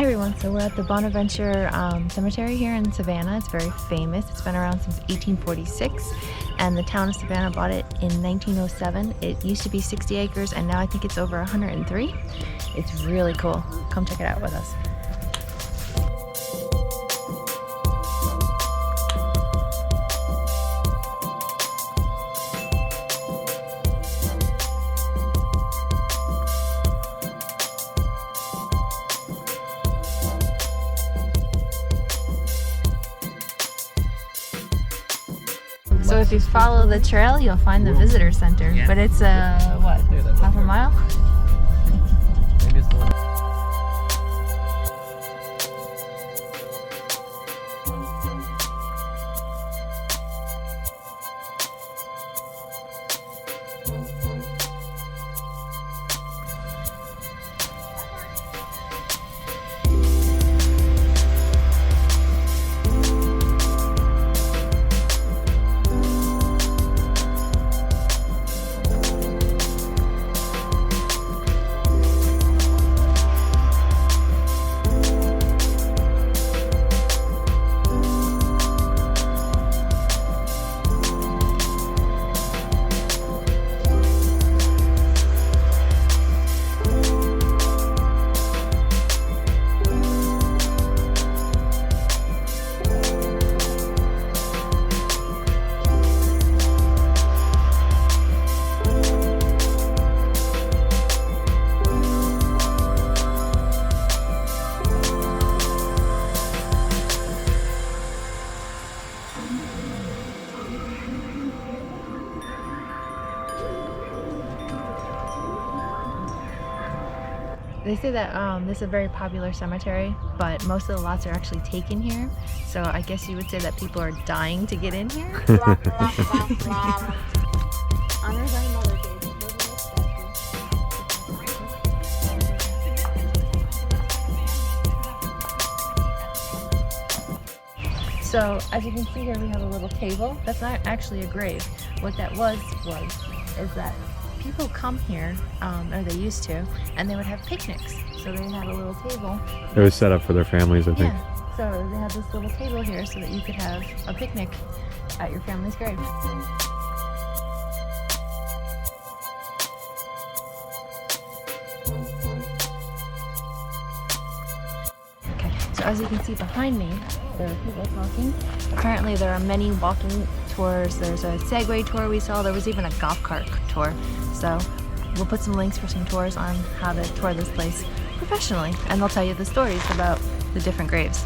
Hi everyone, so we're at the Bonaventure Cemetery here in Savannah. It's very famous. It's been around since 1846 and the town of Savannah bought it in 1907. It used to be 60 acres and now I think it's over 103. It's really cool. Come check it out with us. So if you follow the trail, you'll find the visitor center, but it's what, half a mile? Maybe it's the one. They say that this is a very popular cemetery, but most of the lots are actually taken here. So I guess you would say that people are dying to get in here. So as you can see here, we have a little table. That's not actually a grave. What that is that people come here, or they used to, and they would have picnics. So they had a little table. It was set up for their families, I think. Yeah. So they had this little table here so that you could have a picnic at your family's grave. Okay, so as you can see behind me, there are people talking. Apparently there are many walking tours. There's a Segway tour we saw. There was even a golf cart tour. So we'll put some links for some tours on how to tour this place professionally, and they'll tell you the stories about the different graves.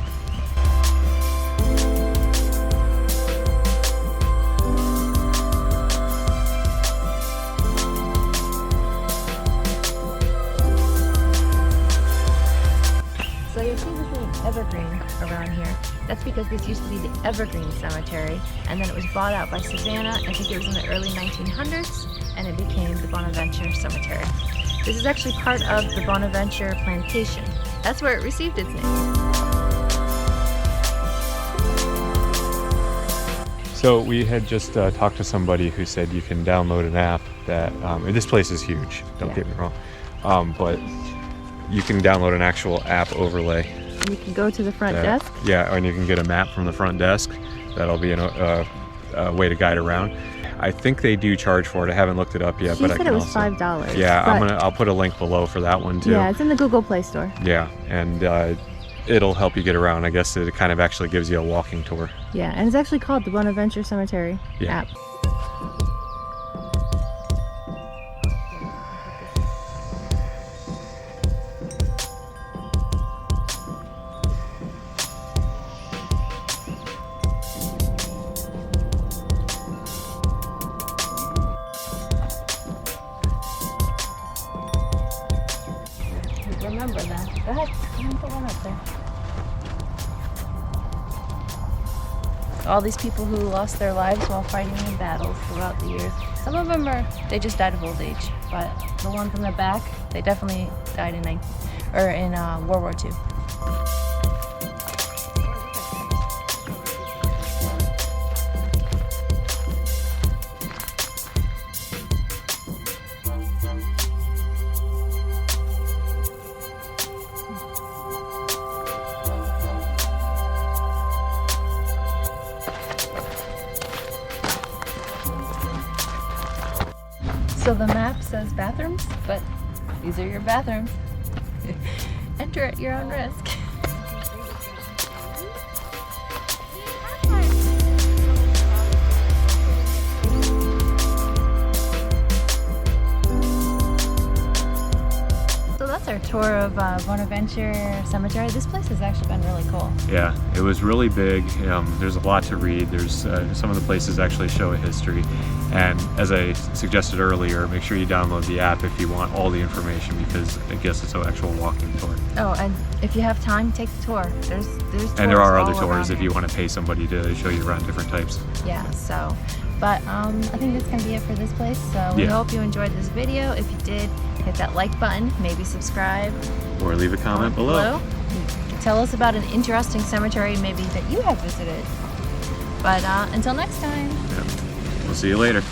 So you'll see this little evergreen around here. That's because this used to be the Evergreen Cemetery, and then it was bought out by Savannah. I think it was in the early 1900s, and it became the Bonaventure Cemetery. This is actually part of the Bonaventure Plantation. That's where it received its name. So we had just talked to somebody who said you can download an app that, this place is huge, don't get me wrong, but you can download an actual app overlay. You can go to the front desk. Yeah, and you can get a map from the front desk. That'll be a way to guide around. I think they do charge for it. I haven't looked it up yet, but I can also. She said it was $5. Yeah, I'll put a link below for that one too. Yeah, it's in the Google Play Store. Yeah, and it'll help you get around. I guess it kind of actually gives you a walking tour. Yeah, and it's actually called the Bonaventure Cemetery app. Remember that. Go ahead. I'm gonna put one up there. All these people who lost their lives while fighting in battles throughout the years. Some of them they just died of old age, but the ones in the back, they definitely died in World War II. So the map says bathrooms, but these are your bathrooms. Enter at your own risk. So that's our tour of Bonaventure Cemetery. This place has actually been really cool. Yeah, it was really big. There's a lot to read. There's some of the places actually show a history. And as I suggested earlier, make sure you download the app if you want all the information, because I guess it's an actual walking tour. Oh, and if you have time, take the tour. There's And there are tours other all tours around if you want to pay somebody to show you around different types. Yeah, so, but I think that's gonna be it for this place. So we hope you enjoyed this video. If you did, hit that like button, maybe subscribe. Or leave a comment below. Tell us about an interesting cemetery maybe that you have visited. But until next time. Yeah. We'll see you later.